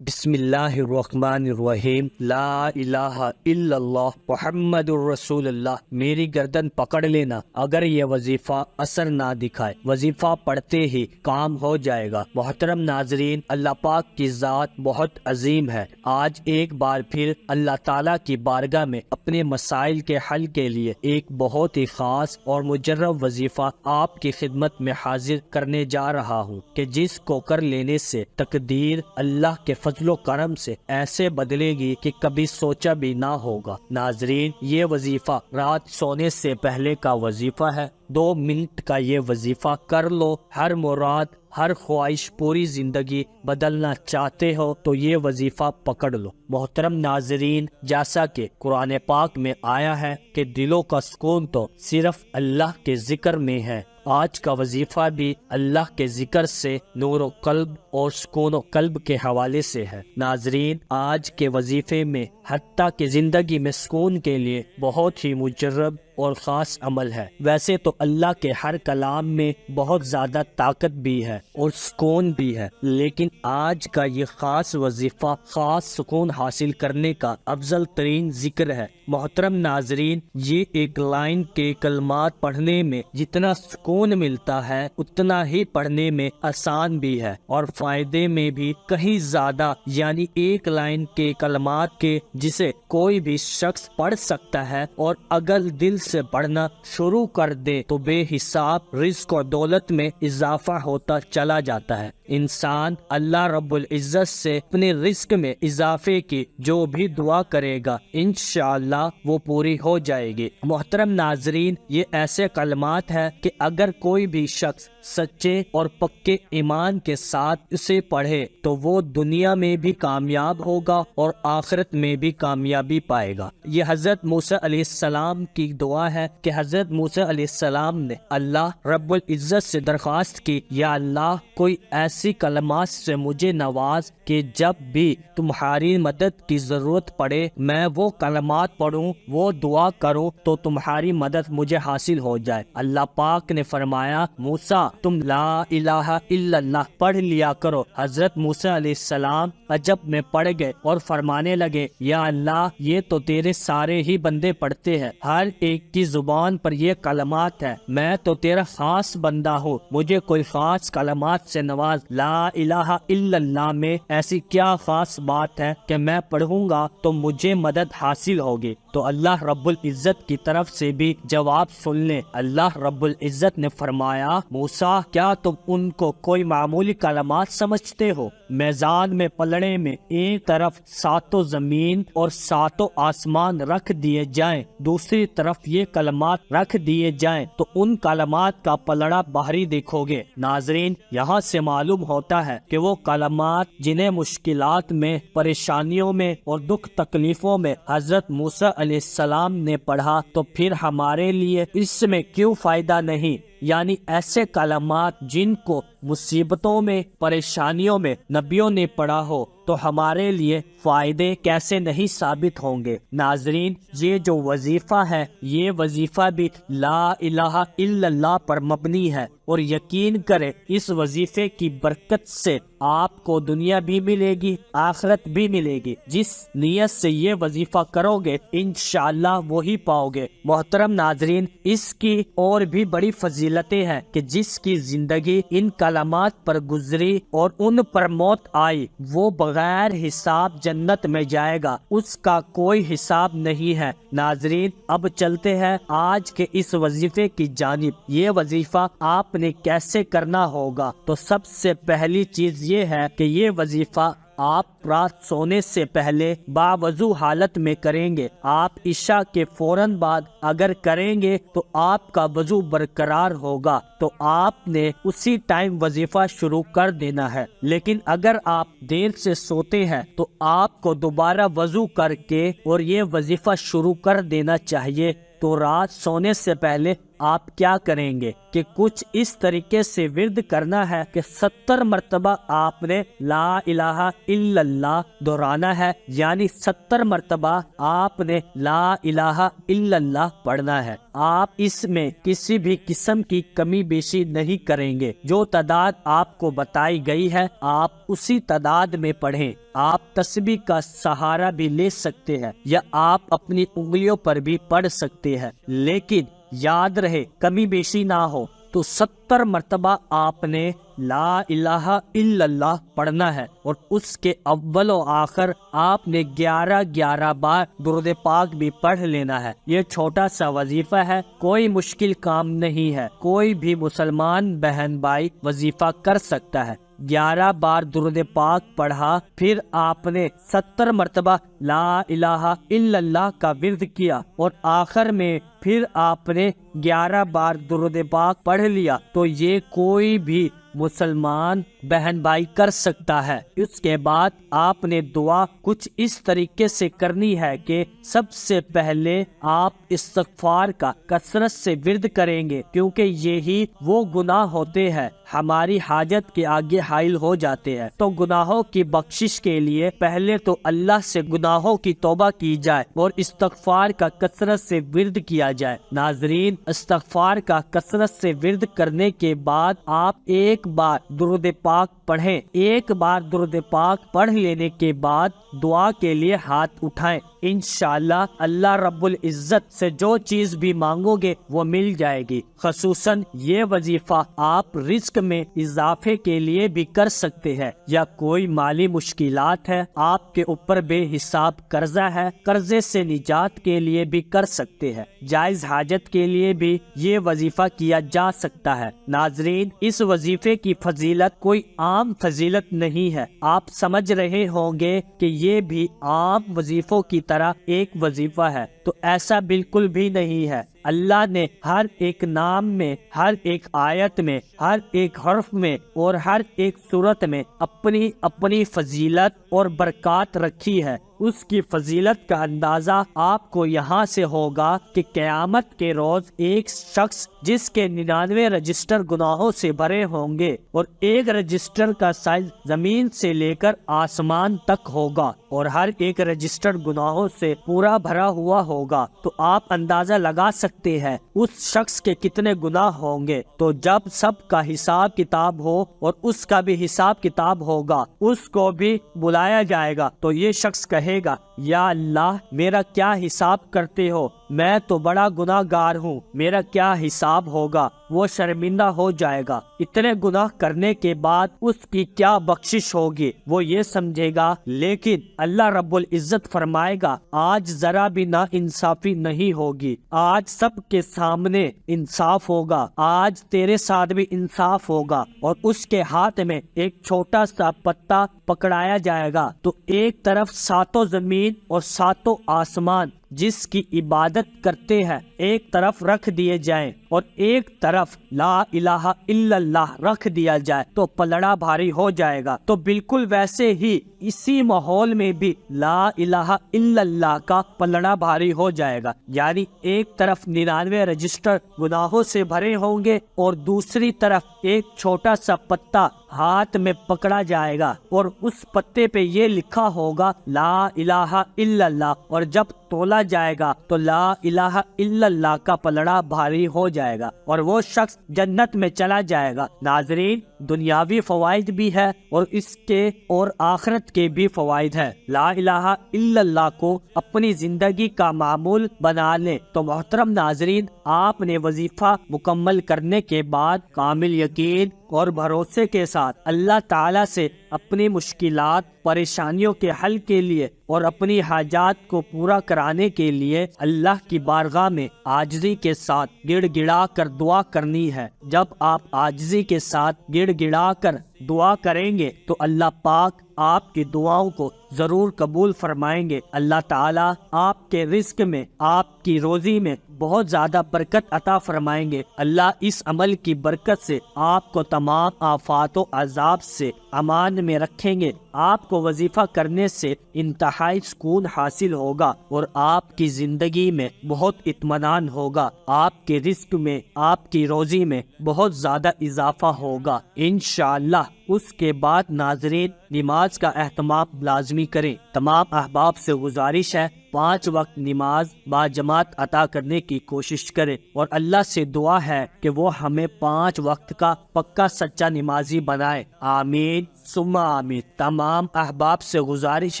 بسم اللہ الرحمن الرحیم، لا الہ الا اللہ محمد الرسول اللہ۔ میری گردن پکڑ لینا اگر یہ وظیفہ اثر نہ دکھائے، وظیفہ پڑھتے ہی کام ہو جائے گا۔ محترم ناظرین، اللہ پاک کی ذات بہت عظیم ہے۔ آج ایک بار پھر اللہ تعالیٰ کی بارگاہ میں اپنے مسائل کے حل کے لیے ایک بہت ہی خاص اور مجرب وظیفہ آپ کی خدمت میں حاضر کرنے جا رہا ہوں کہ جس کو کر لینے سے تقدیر اللہ کے فضل و کرم سے ایسے بدلے گی کہ کبھی سوچا بھی نہ ہوگا۔ ناظرین، یہ وظیفہ رات سونے سے پہلے کا وظیفہ ہے۔ 2 منٹ کا یہ وظیفہ کر لو، ہر مراد ہر خواہش پوری زندگی بدلنا چاہتے ہو تو یہ وظیفہ پکڑ لو۔ محترم ناظرین، جیسا کہ قرآن پاک میں آیا ہے کہ دلوں کا سکون تو صرف اللہ کے ذکر میں ہے۔ آج کا وظیفہ بھی اللہ کے ذکر سے نور و قلب اور سکون و قلب کے حوالے سے ہے۔ ناظرین، آج کے وظیفے میں حتیٰ کہ زندگی میں سکون کے لیے بہت ہی مجرب اور خاص عمل ہے۔ ویسے تو اللہ کے ہر کلام میں بہت زیادہ طاقت بھی ہے اور سکون بھی ہے، لیکن آج کا یہ خاص وظیفہ خاص سکون حاصل کرنے کا افضل ترین ذکر ہے۔ محترم ناظرین، یہ ایک لائن کے کلمات پڑھنے میں جتنا سکون ملتا ہے اتنا ہی پڑھنے میں آسان بھی ہے اور فائدے میں بھی کہیں زیادہ، یعنی ایک لائن کے کلمات کے جسے کوئی بھی شخص پڑھ سکتا ہے اور اگر دل سے پڑھنا شروع کر دے تو بے حساب رزق و دولت میں اضافہ ہوتا چلا جاتا ہے۔ انسان اللہ رب العزت سے اپنے رزق میں اضافے کی جو بھی دعا کرے گا انشاءاللہ وہ پوری ہو جائے گی۔ محترم ناظرین، یہ ایسے کلمات ہیں کہ اگر کوئی بھی شخص سچے اور پکے ایمان کے ساتھ اسے پڑھے تو وہ دنیا میں بھی کامیاب ہوگا اور آخرت میں بھی کامیابی پائے گا۔ یہ حضرت موسیٰ علیہ السلام کی دعا ہے کہ حضرت موسیٰ علیہ السلام نے اللہ رب العزت سے درخواست کی، یا اللہ کوئی ایسی کلمات سے مجھے نواز کہ جب بھی تمہاری مدد کی ضرورت پڑے میں وہ کلمات پڑھوں، وہ دعا کروں تو تمہاری مدد مجھے حاصل ہو جائے۔ اللہ پاک نے فرمایا، موسیٰ تم لا الہ الا اللہ پڑھ لیا کرو۔ حضرت موسیٰ علیہ السلام عجب میں پڑ گئے اور فرمانے لگے، یا اللہ یہ تو تیرے سارے ہی بندے پڑھتے ہیں، ہر ایک کی زبان پر یہ کلمات ہے، میں تو تیرا خاص بندہ ہوں، مجھے کوئی خاص کلمات سے نواز۔ لا الہ الا اللہ میں ایسی کیا خاص بات ہے کہ میں پڑھوں گا تو مجھے مدد حاصل ہوگی؟ تو اللہ رب العزت کی طرف سے بھی جواب سن لیں۔ اللہ رب العزت نے فرمایا، موسیٰ کیا تم ان کو کوئی معمولی کلمات سمجھتے ہو؟ میزان میں پلڑے میں ایک طرف 7 زمین اور 7 آسمان رکھ دیے جائیں، دوسری طرف یہ کلمات رکھ دیے جائیں تو ان کلمات کا پلڑا باہری دیکھو گے۔ ناظرین، یہاں سے معلوم ہوتا ہے کہ وہ کلمات جنہیں مشکلات میں، پریشانیوں میں اور دکھ تکلیفوں میں حضرت موسیٰ علیہ السلام نے پڑھا تو پھر ہمارے لیے اس میں کیوں فائدہ نہیں؟ یعنی ایسے کلمات جن کو مصیبتوں میں، پریشانیوں میں نبیوں نے پڑھا ہو تو ہمارے لیے فائدے کیسے نہیں ثابت ہوں گے؟ ناظرین، یہ جو وظیفہ ہے یہ وظیفہ بھی لا الہ الا اللہ پر مبنی ہے، اور یقین کرے اس وظیفے کی برکت سے آپ کو دنیا بھی ملے گی، آخرت بھی ملے گی۔ جس نیت سے یہ وظیفہ کرو گے انشاءاللہ وہی پاؤ گے۔ محترم ناظرین، اس کی اور بھی بڑی فضیلتیں ہیں کہ جس کی زندگی ان کلمات پر گزری اور ان پر موت آئی وہ بغیر حساب جنت میں جائے گا، اس کا کوئی حساب نہیں ہے۔ ناظرین، اب چلتے ہیں آج کے اس وظیفے کی جانب۔ یہ وظیفہ آپ نے کیسے کرنا ہوگا؟ تو سب سے پہلی چیز یہ ہے کہ یہ وظیفہ آپ رات سونے سے پہلے باوضو حالت میں کریں گے۔ آپ عشاء کے فوراً بعد اگر کریں گے تو آپ کا وضو برقرار ہوگا تو آپ نے اسی ٹائم وظیفہ شروع کر دینا ہے، لیکن اگر آپ دیر سے سوتے ہیں تو آپ کو دوبارہ وضو کر کے اور یہ وظیفہ شروع کر دینا چاہیے۔ تو رات سونے سے پہلے آپ کیا کریں گے کہ کچھ اس طریقے سے ورد کرنا ہے کہ 70 مرتبہ آپ نے لا الہ الا اللہ دہرانا ہے، یعنی 70 مرتبہ آپ نے لا الہ الا اللہ پڑھنا ہے۔ آپ اس میں کسی بھی قسم کی کمی بیشی نہیں کریں گے۔ جو تعداد آپ کو بتائی گئی ہے آپ اسی تعداد میں پڑھیں۔ آپ تسبیح کا سہارا بھی لے سکتے ہیں یا آپ اپنی انگلیوں پر بھی پڑھ سکتے ہیں، لیکن یاد رہے کمی بیشی نہ ہو تو 70 مرتبہ آپ نے لا الہ الا اللہ پڑھنا ہے، اور اس کے اول و آخر آپ نے 11 بار درود پاک بھی پڑھ لینا ہے۔ یہ چھوٹا سا وظیفہ ہے، کوئی مشکل کام نہیں ہے، کوئی بھی مسلمان بہن بھائی وظیفہ کر سکتا ہے۔ 11 بار درود پاک پڑھا، پھر آپ نے 70 مرتبہ لا الہ الا اللہ کا ورد کیا، اور آخر میں پھر آپ نے 11 بار درود پاک پڑھ لیا، تو یہ کوئی بھی مسلمان بہن بھائی کر سکتا ہے۔ اس کے بعد آپ نے دعا کچھ اس طریقے سے کرنی ہے کہ سب سے پہلے آپ استغفار کا کثرت سے ورد کریں گے، کیونکہ یہی وہ گناہ ہوتے ہیں ہماری حاجت کے آگے حائل ہو جاتے ہیں۔ تو گناہوں کی بخشش کے لیے پہلے تو اللہ سے گناہوں کی توبہ کی جائے اور استغفار کا کثرت سے ورد کیا جائے۔ ناظرین، استغفار کا کثرت سے ورد کرنے کے بعد آپ ایک بار درود پاک پڑھیں۔ ایک بار درود پاک پڑھ لینے کے بعد دعا کے لیے ہاتھ اٹھائیں۔ انشاءاللہ اللہ رب العزت سے جو چیز بھی مانگو گے وہ مل جائے گی۔ خصوصاً یہ وظیفہ آپ رزق میں اضافے کے لیے بھی کر سکتے ہیں، یا کوئی مالی مشکلات ہے، آپ کے اوپر بے حساب قرضہ ہے، قرضے سے نجات کے لیے بھی کر سکتے ہیں۔ جائز حاجت کے لیے بھی یہ وظیفہ کیا جا سکتا ہے۔ ناظرین، اس وظیفے کی فضیلت کوئی عام فضیلت نہیں ہے۔ آپ سمجھ رہے ہوں گے کہ یہ بھی عام وظیفوں کی طرح ایک وظیفہ ہے، تو ایسا بالکل بھی نہیں ہے۔ اللہ نے ہر ایک نام میں، ہر ایک آیت میں، ہر ایک حرف میں اور ہر ایک صورت میں اپنی اپنی فضیلت اور برکات رکھی ہے۔ اس کی فضیلت کا اندازہ آپ کو یہاں سے ہوگا کہ قیامت کے روز ایک شخص جس کے 99 رجسٹر گناہوں سے بھرے ہوں گے، اور ایک رجسٹر کا سائز زمین سے لے کر آسمان تک ہوگا، اور ہر ایک رجسٹر گناہوں سے پورا بھرا ہوا ہوگا، تو آپ اندازہ لگا سکتے ہیں اس شخص کے کتنے گناہ ہوں گے۔ تو جب سب کا حساب کتاب ہو اور اس کا بھی حساب کتاب ہوگا، اس کو بھی بلایا جائے گا، تو یہ شخص کہے گا، یا اللہ میرا کیا حساب کرتے ہو، میں تو بڑا گناہ گار ہوں، میرا کیا حساب ہوگا۔ وہ شرمندہ ہو جائے گا۔ اتنے گناہ کرنے کے بعد اس کی کیا بخشش ہوگی وہ یہ سمجھے گا، لیکن اللہ رب العزت فرمائے گا آج ذرا بھی نا انصافی نہیں ہوگی، آج سب کے سامنے انصاف ہوگا، آج تیرے ساتھ بھی انصاف ہوگا۔ اور اس کے ہاتھ میں ایک چھوٹا سا پتا پکڑایا جائے گا، تو ایک طرف 7 زمین اور 7 آسمان جس کی عبادت کرتے ہیں ایک طرف رکھ دیے جائیں، اور ایک طرف لا الہ الا اللہ رکھ دیا جائے، تو پلڑا بھاری ہو جائے گا۔ تو بالکل ویسے ہی اسی ماحول میں بھی لا الہ الا اللہ کا پلڑا بھاری ہو جائے گا، یعنی ایک طرف 99 رجسٹر گناہوں سے بھرے ہوں گے، اور دوسری طرف ایک چھوٹا سا پتا ہاتھ میں پکڑا جائے گا، اور اس پتے پہ یہ لکھا ہوگا لا الہ الا اللہ، اور جب تولا جائے گا تو لا الہ الا اللہ کا پلڑا بھاری ہو جائے گا، اور وہ شخص جنت میں چلا جائے گا۔ ناظرین، دنیاوی فوائد بھی ہے اور اس کے اور آخرت کے بھی فوائد ہے۔ لا الہ الا اللہ کو اپنی زندگی کا معمول بنا لیں تو محترم ناظرین، آپ نے وظیفہ مکمل کرنے کے بعد کامل یقین اور بھروسے کے ساتھ اللہ تعالیٰ سے اپنی مشکلات، پریشانیوں کے حل کے لیے اور اپنی حاجات کو پورا کرانے کے لیے اللہ کی بارگاہ میں عاجزی کے ساتھ گڑ گڑا کر دعا کرنی ہے۔ جب آپ عاجزی کے ساتھ گڑ گڑا کر دعا کریں گے تو اللہ پاک آپ کی دعاؤں کو ضرور قبول فرمائیں گے۔ اللہ تعالیٰ آپ کے رزق میں، آپ کی روزی میں بہت زیادہ برکت عطا فرمائیں گے۔ اللہ اس عمل کی برکت سے آپ کو تمام آفات و عذاب سے امان میں رکھیں گے۔ آپ کو وظیفہ کرنے سے انتہائی سکون حاصل ہوگا اور آپ کی زندگی میں بہت اطمینان ہوگا۔ آپ کے رزق میں، آپ کی روزی میں بہت زیادہ اضافہ ہوگا انشاءاللہ۔ اس کے بعد ناظرین، نماز کا اہتمام لازمی نرمی کریں۔ تمام احباب سے گزارش ہے 5 وقت نماز با جماعت عطا کرنے کی کوشش کریں، اور اللہ سے دعا ہے کہ وہ ہمیں 5 وقت کا پکا سچا نمازی بنائے، آمین ثم آمین۔ تمام احباب سے گزارش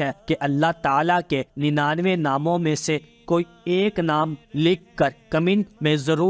ہے کہ اللہ تعالیٰ کے 99 ناموں میں سے کوئی ایک نام لکھ کر کمنٹ میں ضرور